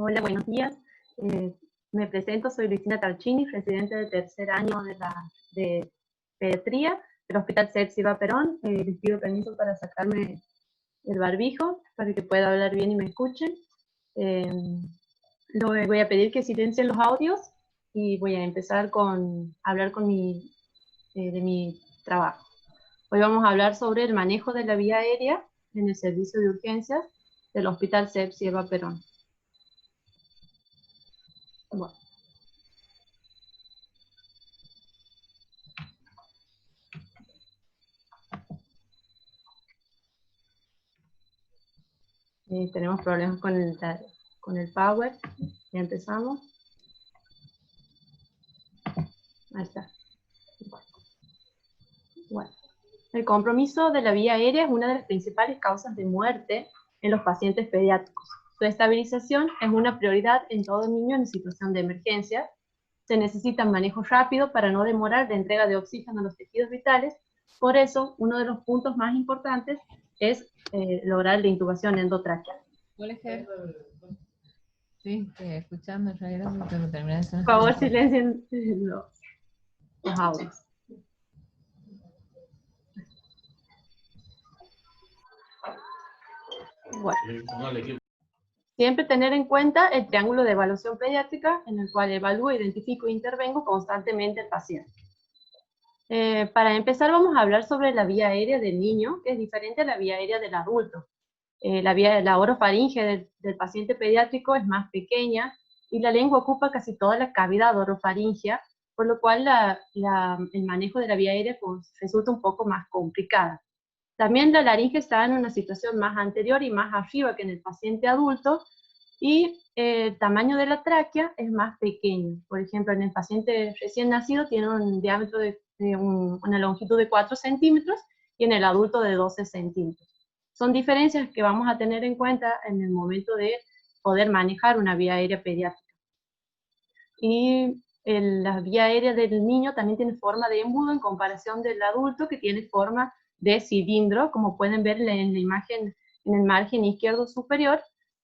Hola, buenos días. Me presento, soy Luisina Tarchini, residente del tercer año de pediatría del Hospital Sepsi-Eva Perón. Les pido permiso para sacarme el barbijo para que pueda hablar bien y me escuchen. Voy a pedir que silencien los audios y voy a empezar con hablar de mi trabajo. Hoy vamos a hablar sobre el manejo de la vía aérea en el servicio de urgencias del Hospital Sepsi-Eva Perón. Bueno. Tenemos problemas con el power. Ya empezamos. Ahí está. Bueno. El compromiso de la vía aérea es una de las principales causas de muerte en los pacientes pediátricos. Su estabilización es una prioridad en todo niño en situación de emergencia. Se necesita manejo rápido para no demorar la entrega de oxígeno a los tejidos vitales. Por eso, uno de los puntos más importantes es lograr la intubación endotraqueal. Sí, estoy escuchando en realidad porque tengo que terminar de Por favor, silencien los audios. Bueno. Siempre tener en cuenta el triángulo de evaluación pediátrica en el cual evalúo, identifico e intervengo constantemente al paciente. Para empezar vamos a hablar sobre la vía aérea del niño, que es diferente a la vía aérea del adulto. La orofaringe del paciente pediátrico es más pequeña y la lengua ocupa casi toda la cavidad orofaringea, por lo cual el manejo de la vía aérea resulta un poco más complicada. También la laringe está en una situación más anterior y más arriba que en el paciente adulto, y el tamaño de la tráquea es más pequeño. Por ejemplo, en el paciente recién nacido tiene un diámetro una longitud de 4 centímetros y en el adulto de 12 centímetros. Son diferencias que vamos a tener en cuenta en el momento de poder manejar una vía aérea pediátrica. Y la vía aérea del niño también tiene forma de embudo en comparación del adulto, que tiene forma de cilindro, como pueden ver en la imagen en el margen izquierdo superior,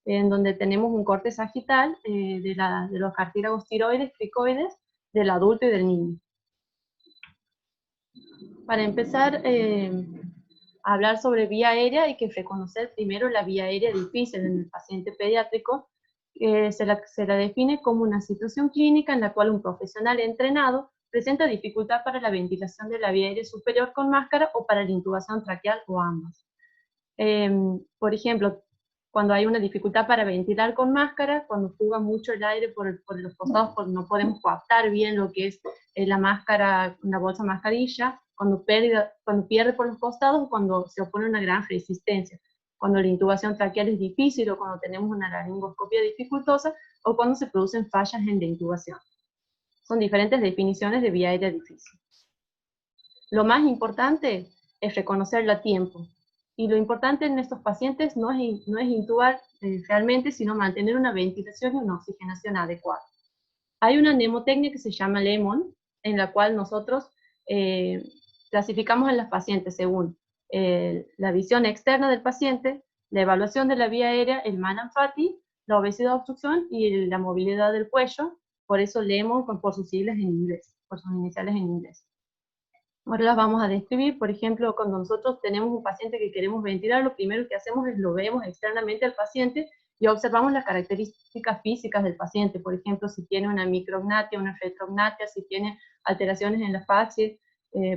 en donde tenemos un corte sagital de los cartílagos tiroides, cricoides, del adulto y del niño. Para empezar a hablar sobre vía aérea hay que reconocer primero la vía aérea difícil en el paciente pediátrico. Se la define como una situación clínica en la cual un profesional entrenado presenta dificultad para la ventilación de la vía aérea superior con máscara o para la intubación traqueal o ambas. Por ejemplo, cuando hay una dificultad para ventilar con máscara, cuando fuga mucho el aire por los costados, porque no podemos coaptar bien lo que es la máscara, una bolsa mascarilla, cuando pierde por los costados, cuando se opone una gran resistencia, cuando la intubación traqueal es difícil o cuando tenemos una laringoscopia dificultosa o cuando se producen fallas en la intubación. Son diferentes definiciones de vía aérea difícil. Lo más importante es reconocerla a tiempo. Y lo importante en estos pacientes no es intubar realmente, sino mantener una ventilación y una oxigenación adecuada. Hay una mnemotecnia que se llama Lemon, en la cual nosotros clasificamos a los pacientes según la visión externa del paciente, la evaluación de la vía aérea, el Manan-Fati, la obesidad obstrucción y la movilidad del cuello. Por eso Lemon por sus siglas en inglés, por sus iniciales en inglés. Ahora las vamos a describir. Por ejemplo, cuando nosotros tenemos un paciente que queremos ventilar, lo primero que hacemos es lo vemos externamente al paciente y observamos las características físicas del paciente. Por ejemplo, si tiene una micrognatia, una retrognatia, si tiene alteraciones en la facies,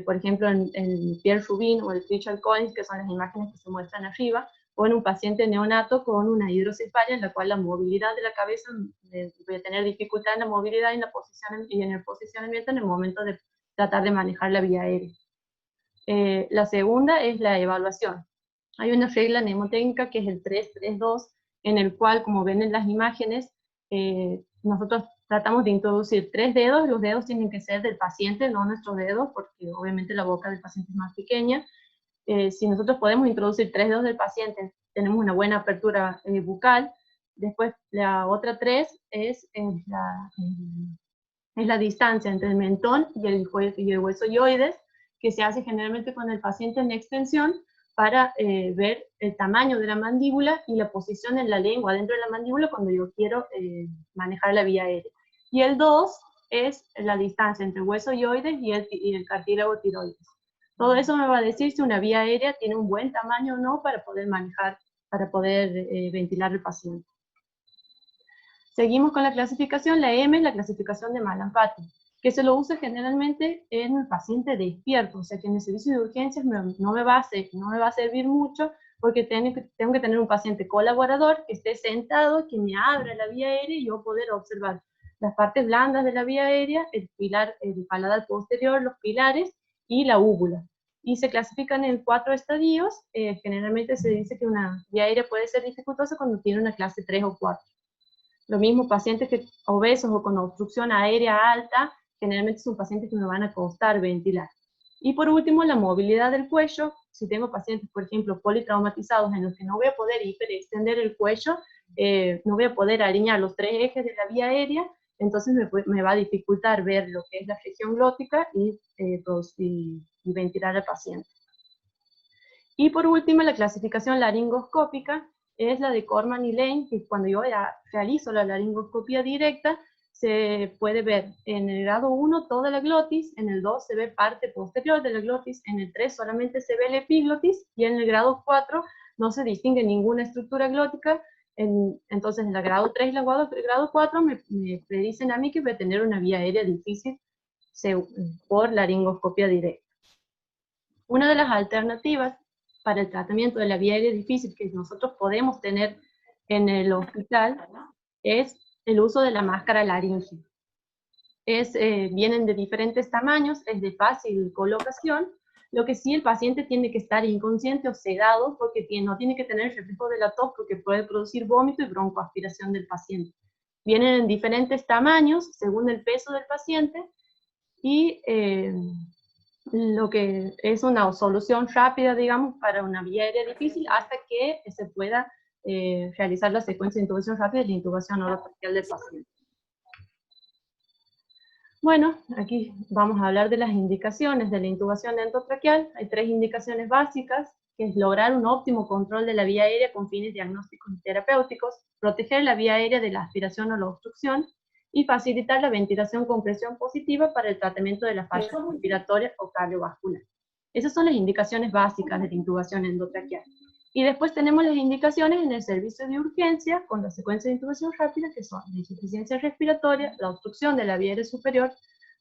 por ejemplo, en Pierre Rubin o el Richard Collins, que son las imágenes que se muestran arriba, o en un paciente neonato con una hidrocefalia en la cual la movilidad de la cabeza, voy a tener dificultad en la movilidad y en el posicionamiento en el momento de tratar de manejar la vía aérea. La segunda es la evaluación. Hay una regla mnemotécnica que es el 3-3-2, en el cual, como ven en las imágenes, nosotros tratamos de introducir 3 dedos. Los dedos tienen que ser del paciente, no nuestros dedos, porque obviamente la boca del paciente es más pequeña. Si nosotros podemos introducir 3 dedos del paciente, tenemos una buena apertura bucal. Después, la otra 3 es la distancia entre el mentón y el hueso yoides, que se hace generalmente con el paciente en extensión, para ver el tamaño de la mandíbula y la posición en la lengua dentro de la mandíbula cuando yo quiero manejar la vía aérea. Y el 2 es la distancia entre el hueso hyoides y el cartílago tiroides. Todo eso me va a decir si una vía aérea tiene un buen tamaño o no para poder manejar, para poder ventilar al paciente. Seguimos con la clasificación. La M es la clasificación de Mallampati, que se lo usa generalmente en el paciente despierto, o sea que en el servicio de urgencias no me va a servir mucho, porque tengo que tener un paciente colaborador que esté sentado, que me abra la vía aérea y yo poder observar las partes blandas de la vía aérea, el paladar posterior, los pilares y la úvula. Y se clasifican en 4 estadios. Generalmente se dice que una vía aérea puede ser dificultosa cuando tiene una clase 3 o 4. Lo mismo, pacientes obesos o con obstrucción aérea alta, generalmente son pacientes que me van a costar ventilar. Y por último, la movilidad del cuello. Si tengo pacientes, por ejemplo, politraumatizados en los que no voy a poder hiperextender el cuello, no voy a poder alinear los 3 ejes de la vía aérea, entonces me va a dificultar ver lo que es la región glótica y ventilar al paciente. Y por último, la clasificación laringoscópica es la de Corman y Lane, que cuando yo realizo la laringoscopía directa, se puede ver en el grado 1 toda la glotis, en el 2 se ve parte posterior de la glotis, en el 3 solamente se ve la epiglotis, y en el grado 4 no se distingue ninguna estructura glótica. Entonces en el grado 3 y el grado 4 me predicen a mí que voy a tener una vía aérea difícil por laringoscopía directa. Una de las alternativas para el tratamiento de la vía aérea difícil que nosotros podemos tener en el hospital es el uso de la máscara laringea. Vienen de diferentes tamaños, es de fácil colocación, lo que sí el paciente tiene que estar inconsciente o sedado porque no tiene que tener el reflejo de la tos porque puede producir vómito y broncoaspiración del paciente. Vienen en diferentes tamaños según el peso del paciente y lo que es una solución rápida, digamos, para una vía aérea difícil hasta que se pueda realizar la secuencia de intubación rápida y la intubación orotraqueal del paciente. Bueno, aquí vamos a hablar de las indicaciones de la intubación endotraqueal. Hay 3 indicaciones básicas, que es lograr un óptimo control de la vía aérea con fines diagnósticos y terapéuticos, proteger la vía aérea de la aspiración o la obstrucción, y facilitar la ventilación con presión positiva para el tratamiento de las fallas respiratorias o cardiovascular. Esas son las indicaciones básicas de la intubación endotraqueal. Y después tenemos las indicaciones en el servicio de urgencia con la secuencia de intubación rápida, que son la insuficiencia respiratoria, la obstrucción de la vía aérea superior,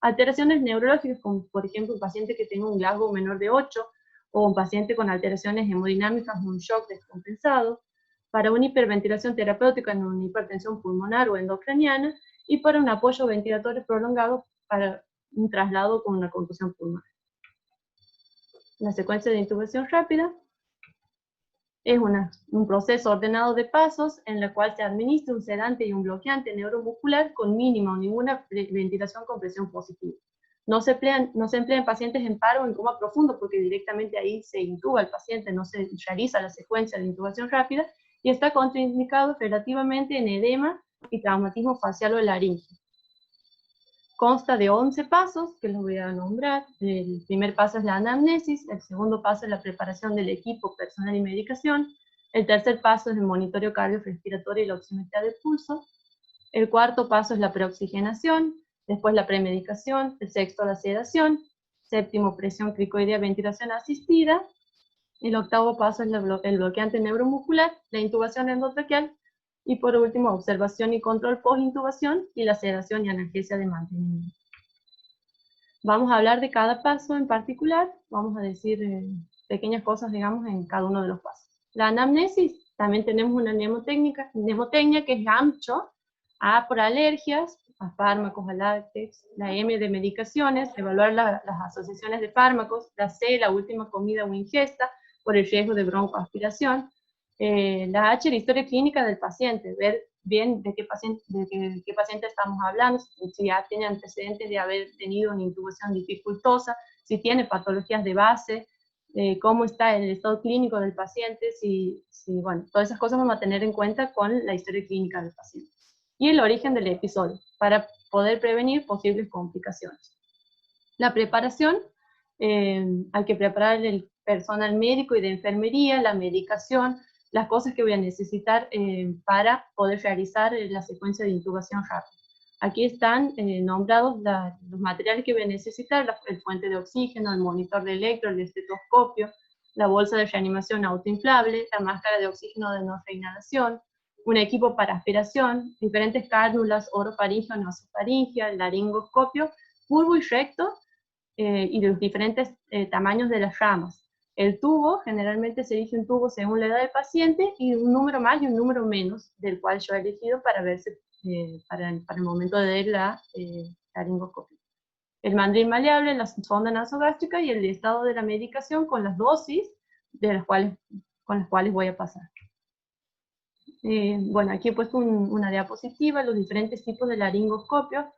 alteraciones neurológicas, como por ejemplo un paciente que tenga un Glasgow menor de 8, o un paciente con alteraciones hemodinámicas, un shock descompensado, para una hiperventilación terapéutica en una hipertensión pulmonar o endocraniana, y para un apoyo ventilatorio prolongado para un traslado con una contusión pulmonar. La secuencia de intubación rápida es un proceso ordenado de pasos en el cual se administra un sedante y un bloqueante neuromuscular con mínima o ninguna ventilación con presión positiva. No se emplea en pacientes en paro o en coma profundo porque directamente ahí se intuba al paciente, no se realiza la secuencia de intubación rápida, y está contraindicado relativamente en edema y traumatismo facial o laríngeo. Consta de 11 pasos, que los voy a nombrar. El primer paso es la anamnesis, el segundo paso es la preparación del equipo, personal y medicación, el tercer paso es el monitoreo cardiorrespiratorio y la oximetría del pulso, el cuarto paso es la preoxigenación, después la premedicación, el sexto la sedación, séptimo presión cricoidea, ventilación asistida, el octavo paso es el bloqueante neuromuscular, la intubación endotraqueal, y por último, observación y control post-intubación y la sedación y analgesia de mantenimiento. Vamos a hablar de cada paso en particular, vamos a decir pequeñas cosas, digamos, en cada uno de los pasos. La anamnesis, también tenemos una mnemotecnia que es AMCHO, A por alergias, a fármacos, a látex, la M de medicaciones, evaluar las asociaciones de fármacos, la C, la última comida o ingesta, por el riesgo de broncoaspiración, la H, la historia clínica del paciente, ver bien de qué paciente estamos hablando, si ya tiene antecedentes de haber tenido una intubación dificultosa, si tiene patologías de base, cómo está el estado clínico del paciente, bueno, todas esas cosas vamos a tener en cuenta con la historia clínica del paciente. Y el origen del episodio, para poder prevenir posibles complicaciones. La preparación, hay que preparar personal médico y de enfermería, la medicación, las cosas que voy a necesitar para poder realizar la secuencia de intubación rápida. Aquí están nombrados los materiales que voy a necesitar: el fuente de oxígeno, el monitor de electro, el estetoscopio, la bolsa de reanimación autoinflable, la máscara de oxígeno de no reinhalación, un equipo para aspiración, diferentes cánulas, orofaringeo, nasofaringea, el laringoscopio, curvo y recto, y de los diferentes tamaños de las ramas. El tubo, generalmente se elige un tubo según la edad del paciente, y un número más y un número menos, del cual yo he elegido para verse para el momento de la laringoscopia. El mandril maleable, la sonda nasogástrica y el estado de la medicación con las dosis con las cuales voy a pasar. Bueno, aquí he puesto una diapositiva, los diferentes tipos de laringoscopio.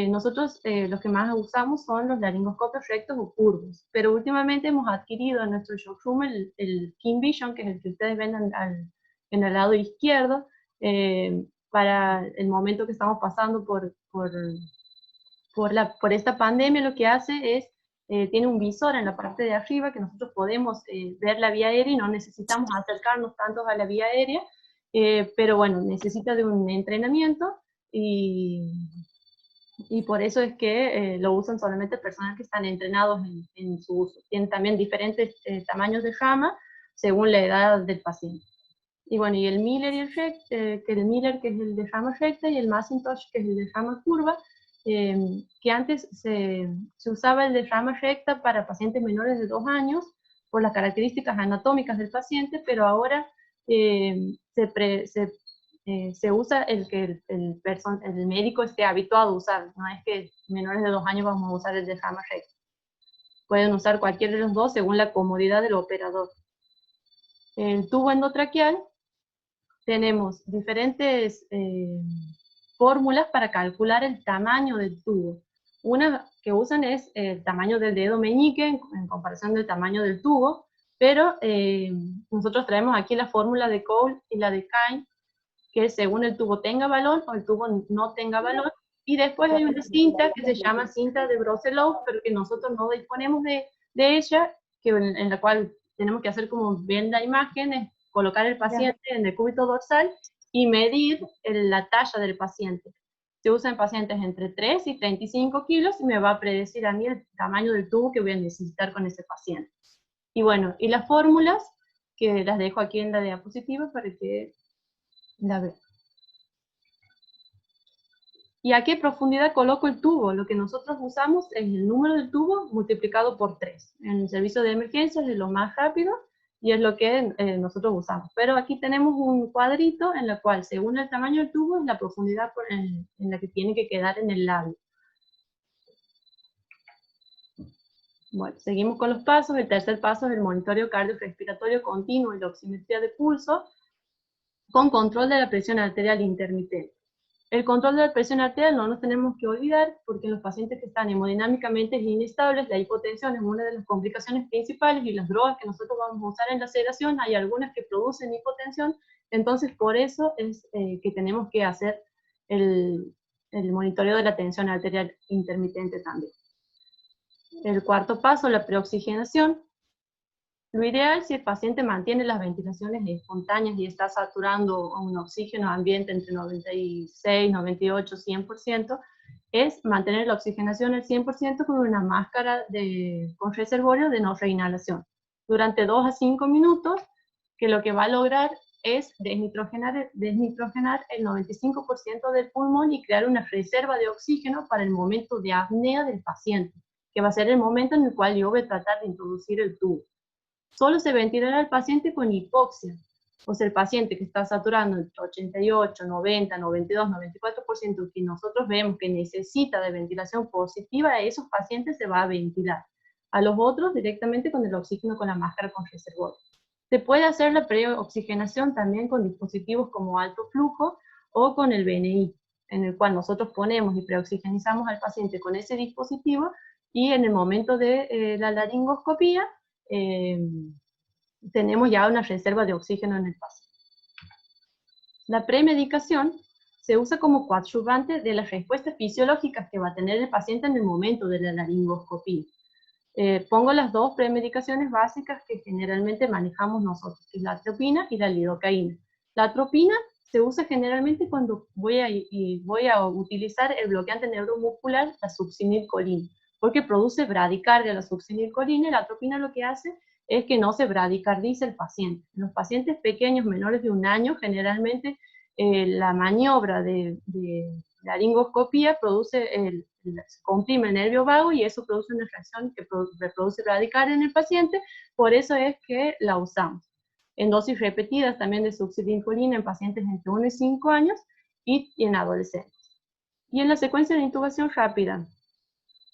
Nosotros los que más usamos son los laringoscopios rectos o curvos, pero últimamente hemos adquirido en nuestro showroom el King Vision, que es el que ustedes ven en el lado izquierdo, para el momento que estamos pasando por esta pandemia. Lo que hace es, tiene un visor en la parte de arriba que nosotros podemos ver la vía aérea y no necesitamos acercarnos tanto a la vía aérea, pero bueno, necesita de un entrenamiento y por eso es que lo usan solamente personas que están entrenados en su uso. Tienen también diferentes tamaños de rama según la edad del paciente. Y bueno, y el Miller y el Miller, que es el de rama recta, y el Macintosh, que es el de rama curva, que antes se usaba el de rama recta para pacientes menores de 2 años por las características anatómicas del paciente, pero ahora se usa el que el médico esté habituado a usar. No es que menores de 2 años vamos a usar el de rama recta. Pueden usar cualquiera de los dos según la comodidad del operador. El tubo endotraqueal, tenemos diferentes fórmulas para calcular el tamaño del tubo. Una que usan es el tamaño del dedo meñique en comparación del tamaño del tubo, pero nosotros traemos aquí la fórmula de Cole y la de Kine, que según el tubo tenga balón o el tubo no tenga balón, y después hay una cinta que se llama cinta de Brotherloff, pero que nosotros no disponemos de ella, en la cual tenemos que hacer como ven la imagen, es colocar el paciente en el cúbito dorsal y medir la talla del paciente. Se usa en pacientes entre 3 y 35 kilos y me va a predecir a mí el tamaño del tubo que voy a necesitar con ese paciente. Y bueno, y las fórmulas, que las dejo aquí en la diapositiva para que la vean. ¿Y a qué profundidad coloco el tubo? Lo que nosotros usamos es el número del tubo multiplicado por 3. En el servicio de emergencias es lo más rápido y es lo que nosotros usamos. Pero aquí tenemos un cuadrito en el cual, según el tamaño del tubo, es la profundidad en la que tiene que quedar en el labio. Bueno, seguimos con los pasos. El tercer paso es el monitoreo cardiorrespiratorio continuo y la oximetría de pulso con control de la presión arterial intermitente. El control de la presión arterial no nos tenemos que olvidar, porque en los pacientes que están hemodinámicamente inestables, la hipotensión es una de las complicaciones principales, y las drogas que nosotros vamos a usar en la sedación, hay algunas que producen hipotensión. Entonces por eso es que tenemos que hacer el monitoreo de la tensión arterial intermitente también. El cuarto paso, la preoxigenación. Lo ideal, si el paciente mantiene las ventilaciones espontáneas y está saturando un oxígeno ambiente entre 96, 98, 100%, es mantener la oxigenación al 100% con una máscara con reservorio de no reinhalación durante 2 a 5 minutos, que lo que va a lograr es desnitrogenar el 95% del pulmón y crear una reserva de oxígeno para el momento de apnea del paciente, que va a ser el momento en el cual yo voy a tratar de introducir el tubo. Solo se ventilará al paciente con hipoxia, o sea, el paciente que está saturando entre 88, 90, 92, 94%, que nosotros vemos que necesita de ventilación positiva, a esos pacientes se va a ventilar. A los otros directamente con el oxígeno con la máscara con reservorio. Se puede hacer la preoxigenación también con dispositivos como alto flujo o con el BNI, en el cual nosotros ponemos y preoxigenizamos al paciente con ese dispositivo, y en el momento de la laringoscopía, tenemos ya una reserva de oxígeno en el paciente. La premedicación se usa como coadyuvante de las respuestas fisiológicas que va a tener el paciente en el momento de la laringoscopía. Pongo las dos premedicaciones básicas que generalmente manejamos nosotros, que es la atropina y la lidocaína. La atropina se usa generalmente cuando voy a utilizar el bloqueante neuromuscular, la succinilcolina, porque produce bradicardia la succinilcolina, y la atropina lo que hace es que no se bradicardice el paciente. En los pacientes pequeños, menores de 1 año, generalmente la maniobra de laringoscopía comprime el nervio vago y eso produce una reacción que reproduce bradicardia en el paciente, por eso es que la usamos. En dosis repetidas también de succinilcolina en pacientes entre 1 y 5 años y en adolescentes. Y en la secuencia de intubación rápida,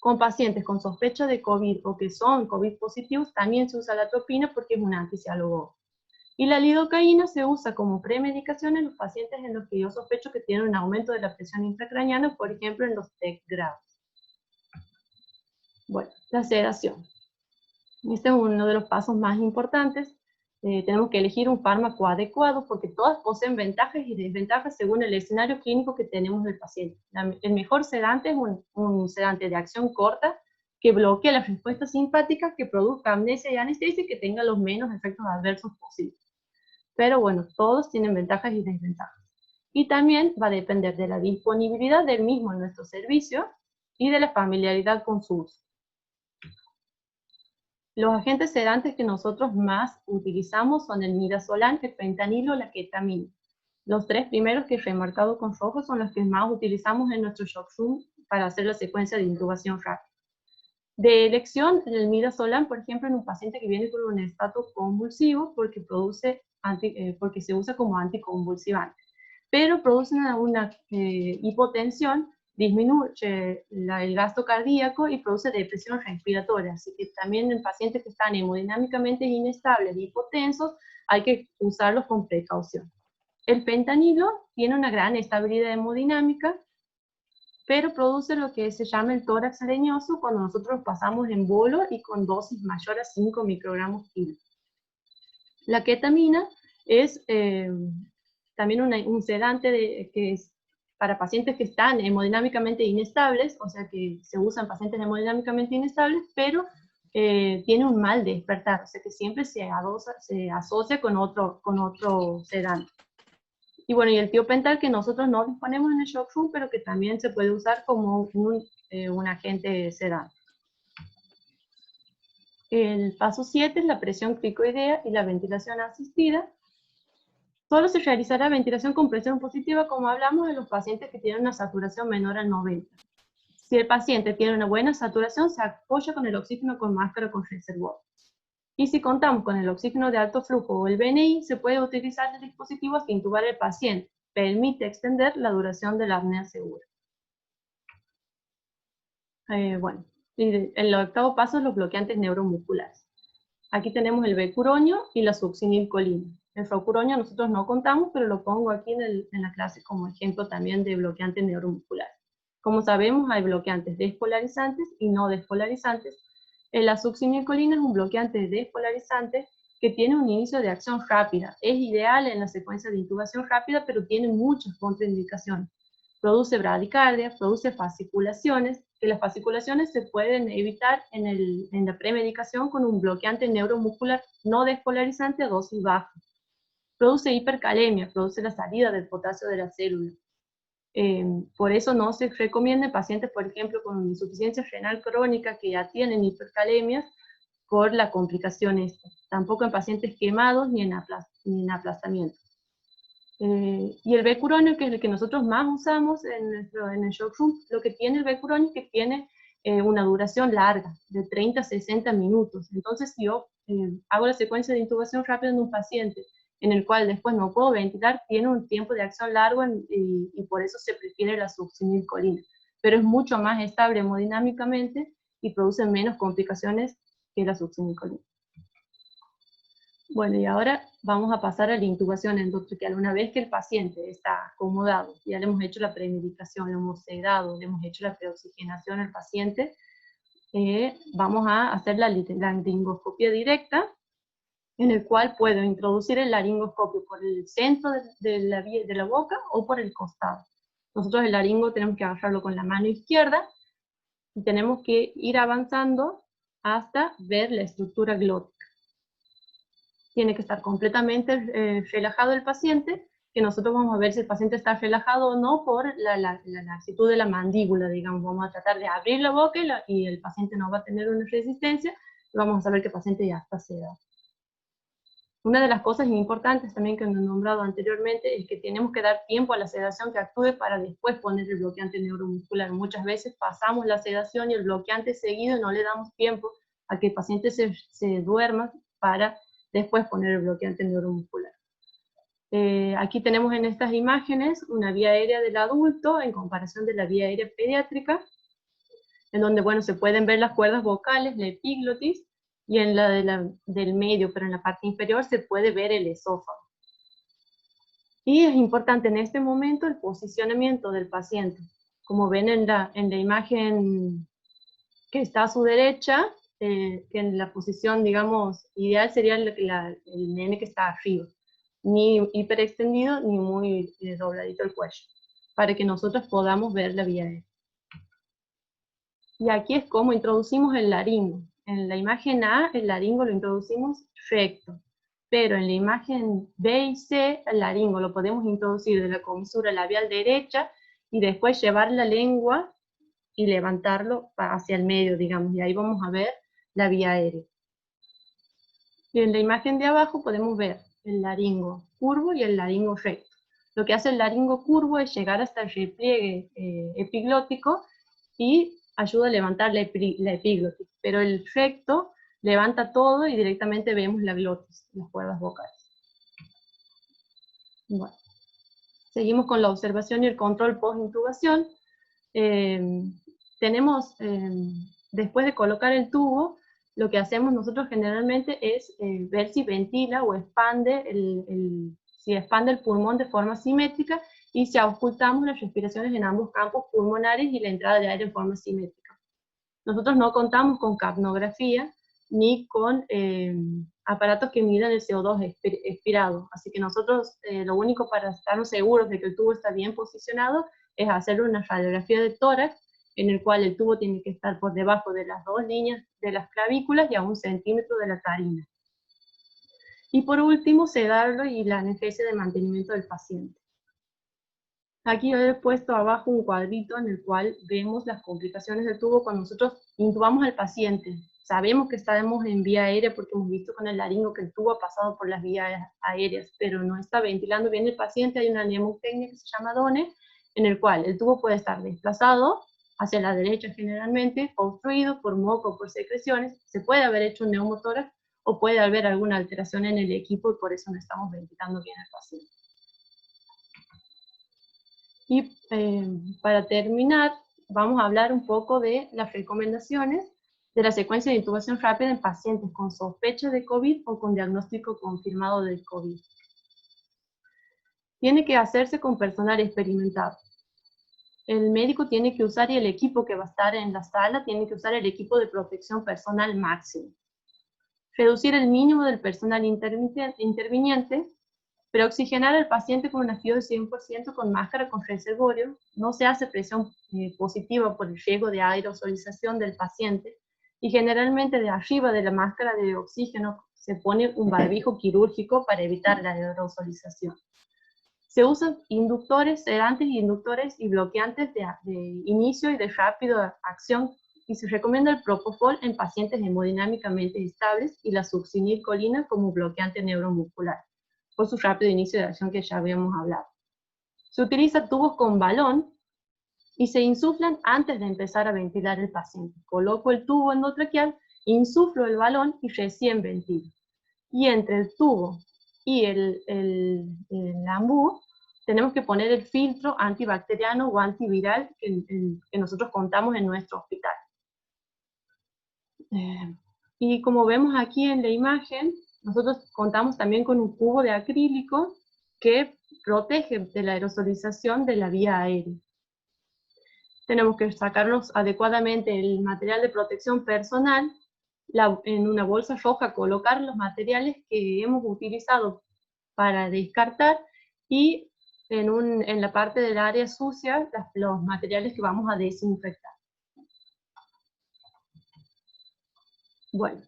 con pacientes con sospecha de COVID o que son COVID positivos, también se usa la atropina porque es un anticiálogo. Y la lidocaína se usa como premedicación en los pacientes en los que yo sospecho que tienen un aumento de la presión intracraneana, por ejemplo en los TEC graves. Bueno, la sedación. Este es uno de los pasos más importantes. Tenemos que elegir un fármaco adecuado porque todas poseen ventajas y desventajas según el escenario clínico que tenemos del paciente. El mejor sedante es un sedante de acción corta que bloquee las respuestas simpáticas, que produzca amnesia y anestesia y que tenga los menos efectos adversos posibles. Pero bueno, todos tienen ventajas y desventajas. Y también va a depender de la disponibilidad del mismo en nuestro servicio y de la familiaridad con su uso. Los agentes sedantes que nosotros más utilizamos son el midazolam, el fentanilo, la ketamina. Los tres primeros que he remarcado con rojo son los que más utilizamos en nuestro shock room para hacer la secuencia de intubación rápida. De elección, el midazolam, por ejemplo, en un paciente que viene con un estado convulsivo porque se usa como anticonvulsivante, pero produce una hipotensión, disminuye el gasto cardíaco y produce depresión respiratoria. Así que también en pacientes que están hemodinámicamente inestables y hipotensos, hay que usarlos con precaución. El fentanilo tiene una gran estabilidad hemodinámica, pero produce lo que se llama el tórax leñoso cuando nosotros pasamos en bolo y con dosis mayor a 5 microgramos kilo. La ketamina es también un sedante que es para pacientes que están hemodinámicamente inestables, o sea que se usan pacientes hemodinámicamente inestables, pero tiene un mal despertar, o sea que siempre se asocia con otro sedante. Y bueno, y el tiopental, que nosotros no disponemos en el shock room, pero que también se puede usar como un agente sedante. El paso 7 es la presión cricoidea y la ventilación asistida. Solo se realizará ventilación con presión positiva, como hablamos, en los pacientes que tienen una saturación menor al 90. Si el paciente tiene una buena saturación, se apoya con el oxígeno con máscara con reservorio. Y si contamos con el oxígeno de alto flujo o el BNI, se puede utilizar el dispositivo hasta intubar al paciente. Permite extender la duración de la apnea segura. Bueno, el octavo paso es los bloqueantes neuromusculares. Aquí tenemos el becuronio y la succinilcolina. El fluocuronio nosotros no contamos, pero lo pongo aquí en la clase como ejemplo también de bloqueantes neuromusculares. Como sabemos, hay bloqueantes despolarizantes y no despolarizantes. La succinilcolina es un bloqueante despolarizante que tiene un inicio de acción rápida. Es ideal en la secuencia de intubación rápida, pero tiene muchas contraindicaciones. Produce bradicardia, produce fasciculaciones, que las fasciculaciones se pueden evitar en la premedicación con un bloqueante neuromuscular no despolarizante a dosis baja. Produce hipercalemia, produce la salida del potasio de la célula. Por eso no se recomienda en pacientes, por ejemplo, con insuficiencia renal crónica que ya tienen hipercalemias por la complicación esta. Tampoco en pacientes quemados ni en aplastamiento. Y el becuronio, que es el que nosotros más usamos en el shock room, lo que tiene el becuronio es que tiene una duración larga, de 30 a 60 minutos. Entonces, si yo hago la secuencia de intubación rápida en un paciente, en el cual después no puedo ventilar, tiene un tiempo de acción largo y por eso se prefiere la succinilcolina. Pero es mucho más estable hemodinámicamente y produce menos complicaciones que la succinilcolina. Bueno, y ahora vamos a pasar a la intubación endotraqueal. Una vez que el paciente está acomodado, ya le hemos hecho la premedicación, le hemos sedado, le hemos hecho la preoxigenación al paciente, vamos a hacer la laringoscopia directa, en el cual puedo introducir el laringoscopio por el centro de la boca o por el costado. Nosotros el laringo tenemos que agarrarlo con la mano izquierda y tenemos que ir avanzando hasta ver la estructura glótica. Tiene que estar completamente relajado el paciente, que nosotros vamos a ver si el paciente está relajado o no por la laxitud de la mandíbula, digamos. Vamos a tratar de abrir la boca y el paciente no va a tener una resistencia, y vamos a saber que el paciente ya está sedado. Una de las cosas importantes también que nos he nombrado anteriormente es que tenemos que dar tiempo a la sedación que actúe para después poner el bloqueante neuromuscular. Muchas veces pasamos la sedación y el bloqueante seguido y no le damos tiempo a que el paciente se duerma para después poner el bloqueante neuromuscular. Aquí tenemos en estas imágenes una vía aérea del adulto en comparación de la vía aérea pediátrica, en donde, bueno, se pueden ver las cuerdas vocales, la epiglotis, y en la del medio, pero en la parte inferior se puede ver el esófago. Y es importante en este momento el posicionamiento del paciente. Como ven en la imagen que está a su derecha, que en la posición, digamos, ideal sería el nene que está arriba. Ni hiperextendido, ni muy dobladito el cuello, para que nosotros podamos ver la vía aérea. Y aquí es como introducimos el laringo. En la imagen A, el laringo lo introducimos recto, pero en la imagen B y C, el laringo lo podemos introducir de la comisura labial derecha y después llevar la lengua y levantarlo hacia el medio, digamos, y ahí vamos a ver la vía aérea. Y en la imagen de abajo podemos ver el laringo curvo y el laringo recto. Lo que hace el laringo curvo es llegar hasta el repliegue epiglótico y ayuda a levantar la epiglotis, pero el recto levanta todo y directamente vemos la glotis, las cuerdas vocales. Bueno, seguimos con la observación y el control post-intubación. Después de colocar el tubo, lo que hacemos nosotros generalmente es ver si ventila o expande si expande el pulmón de forma simétrica y si auscultamos las respiraciones en ambos campos pulmonares y la entrada de aire en forma simétrica. Nosotros no contamos con capnografía ni con aparatos que midan el CO2 expirado, así que nosotros lo único para estarnos seguros de que el tubo está bien posicionado es hacer una radiografía de tórax, en el cual el tubo tiene que estar por debajo de las 2 líneas de las clavículas y a 1 centímetro de la carina. Y por último, sedarlo y la anestesia de mantenimiento del paciente. Aquí yo he puesto abajo un cuadrito en el cual vemos las complicaciones del tubo cuando nosotros intubamos al paciente. Sabemos que estamos en vía aérea porque hemos visto con el laringo que el tubo ha pasado por las vías aéreas, pero no está ventilando bien el paciente. Hay una neumotecnia que se llama DONE, en el cual el tubo puede estar desplazado hacia la derecha generalmente, obstruido por moco o por secreciones, se puede haber hecho un neumotórax o puede haber alguna alteración en el equipo y por eso no estamos ventilando bien al paciente. Y para terminar, vamos a hablar un poco de las recomendaciones de la secuencia de intubación rápida en pacientes con sospecha de COVID o con diagnóstico confirmado de COVID. Tiene que hacerse con personal experimentado. El médico tiene que usar, y el equipo que va a estar en la sala, tiene que usar el equipo de protección personal máximo. Reducir el mínimo del personal interviniente, pero oxigenar al paciente con una FIO de 100% con máscara con reservorio. No se hace presión positiva por el riesgo de aerosolización del paciente, y generalmente de arriba de la máscara de oxígeno se pone un barbijo quirúrgico para evitar la aerosolización. Se usan inductores, sedantes y inductores y bloqueantes de inicio y de rápida acción, y se recomienda el propofol en pacientes hemodinámicamente estables y la succinilcolina como bloqueante neuromuscular, por su rápido inicio de acción que ya habíamos hablado. Se utiliza tubos con balón y se insuflan antes de empezar a ventilar el paciente. Coloco el tubo endotraqueal, insuflo el balón y recién ventilo. Y entre el tubo y el ambú tenemos que poner el filtro antibacteriano o antiviral que nosotros contamos en nuestro hospital. Y como vemos aquí en la imagen, nosotros contamos también con un cubo de acrílico que protege de la aerosolización de la vía aérea. Tenemos que sacarnos adecuadamente el material de protección personal, en una bolsa roja colocar los materiales que hemos utilizado para descartar, y en la parte del área sucia los materiales que vamos a desinfectar. Bueno,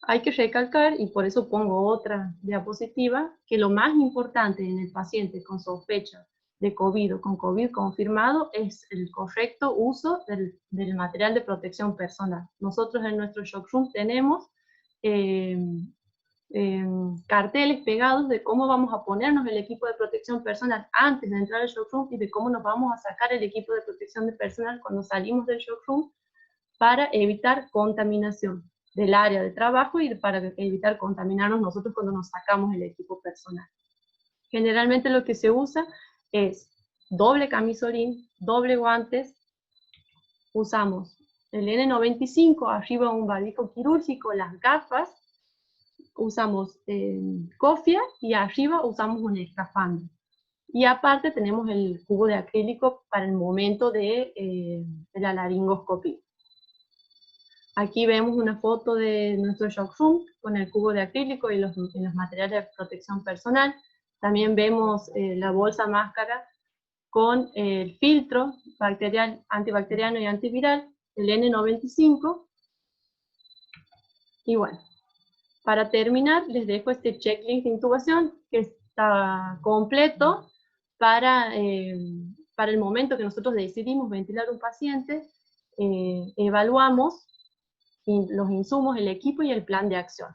hay que recalcar, y por eso pongo otra diapositiva, que lo más importante en el paciente con sospecha de COVID o con COVID confirmado es el correcto uso del material de protección personal. Nosotros en nuestro shock room tenemos carteles pegados de cómo vamos a ponernos el equipo de protección personal antes de entrar al shock room y de cómo nos vamos a sacar el equipo de protección personal cuando salimos del shock room para evitar contaminación del área de trabajo y para evitar contaminarnos nosotros cuando nos sacamos el equipo personal. Generalmente lo que se usa es doble camisolín, doble guantes, usamos el N95, arriba un barbijo quirúrgico, las gafas, usamos cofia y arriba usamos un escafandra. Y aparte tenemos el cubo de acrílico para el momento de la laringoscopia. Aquí vemos una foto de nuestro shock room con el cubo de acrílico y los materiales de protección personal. También vemos la bolsa máscara con el filtro bacterial, antibacteriano y antiviral, el N95. Y bueno, para terminar les dejo este checklist de intubación que está completo para el momento que nosotros decidimos ventilar un paciente. Evaluamos los insumos, el equipo y el plan de acción.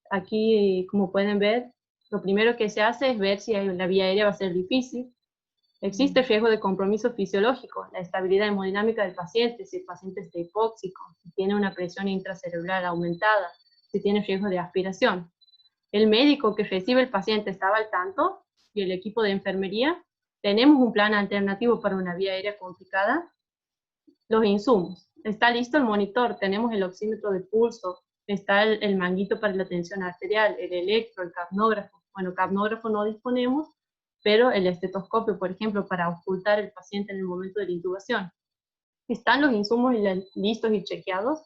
Aquí, como pueden ver, lo primero que se hace es ver si la vía aérea va a ser difícil. Existe riesgo de compromiso fisiológico, la estabilidad hemodinámica del paciente, si el paciente está hipóxico, si tiene una presión intracerebral aumentada, si tiene riesgo de aspiración. El médico que recibe el paciente estaba al tanto y el equipo de enfermería. Tenemos un plan alternativo para una vía aérea complicada. Los insumos. Está listo el monitor, tenemos el oxímetro de pulso, está el manguito para la tensión arterial, el electro, el capnógrafo. Bueno, capnógrafo no disponemos, pero el estetoscopio, por ejemplo, para ocultar el paciente en el momento de la intubación. ¿Están los insumos listos y chequeados?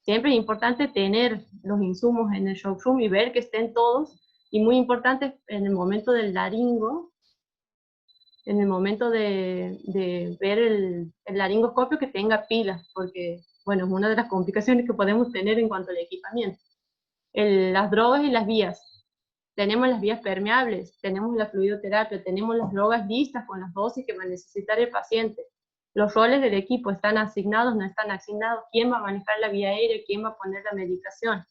Siempre es importante tener los insumos en el shock room y ver que estén todos, y muy importante en el momento del laringo, en el momento de ver el laringoscopio, que tenga pilas, porque, bueno, es una de las complicaciones que podemos tener en cuanto al equipamiento. Las drogas y las vías. Tenemos las vías permeables, tenemos la fluidoterapia, tenemos las drogas listas con las dosis que va a necesitar el paciente. Los roles del equipo están asignados, no están asignados, quién va a manejar la vía aérea, quién va a poner la medicación.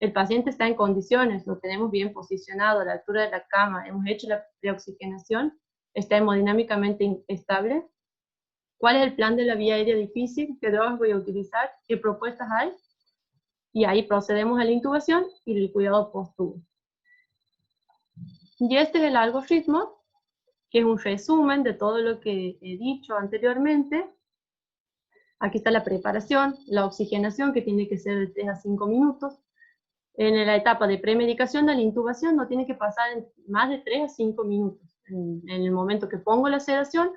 El paciente está en condiciones, lo tenemos bien posicionado a la altura de la cama, hemos hecho la preoxigenación, está hemodinámicamente estable. ¿Cuál es el plan de la vía aérea difícil? ¿Qué drogas voy a utilizar? ¿Qué propuestas hay? Y ahí procedemos a la intubación y el cuidado post-tubo. Y este es el algoritmo, que es un resumen de todo lo que he dicho anteriormente. Aquí está la preparación, la oxigenación, que tiene que ser de 3 a 5 minutos. En la etapa de premedicación de la intubación no tiene que pasar más de 3 a 5 minutos. En el momento que pongo la sedación,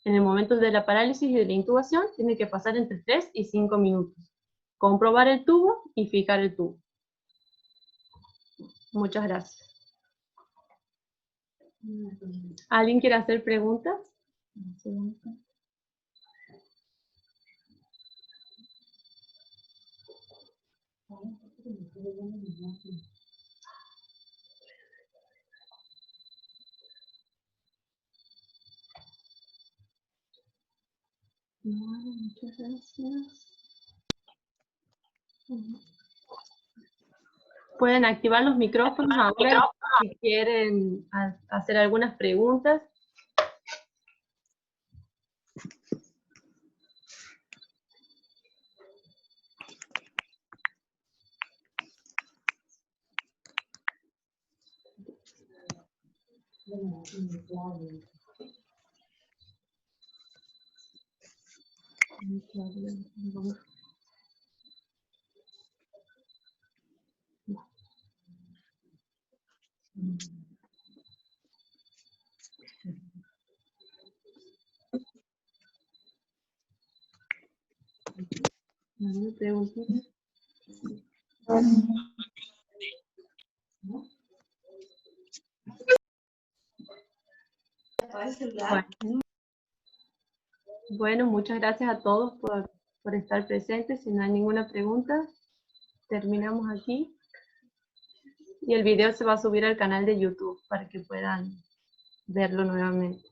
en el momento de la parálisis y de la intubación, tiene que pasar entre 3 y 5 minutos. Comprobar el tubo y fijar el tubo. Muchas gracias. ¿Alguien quiere hacer preguntas? Muchas gracias. Pueden activar los micrófonos ahora si quieren hacer algunas preguntas. ¿Alguna preguntita? Bueno, muchas gracias a todos por estar presentes. Si no hay ninguna pregunta, terminamos aquí. Y el video se va a subir al canal de YouTube para que puedan verlo nuevamente.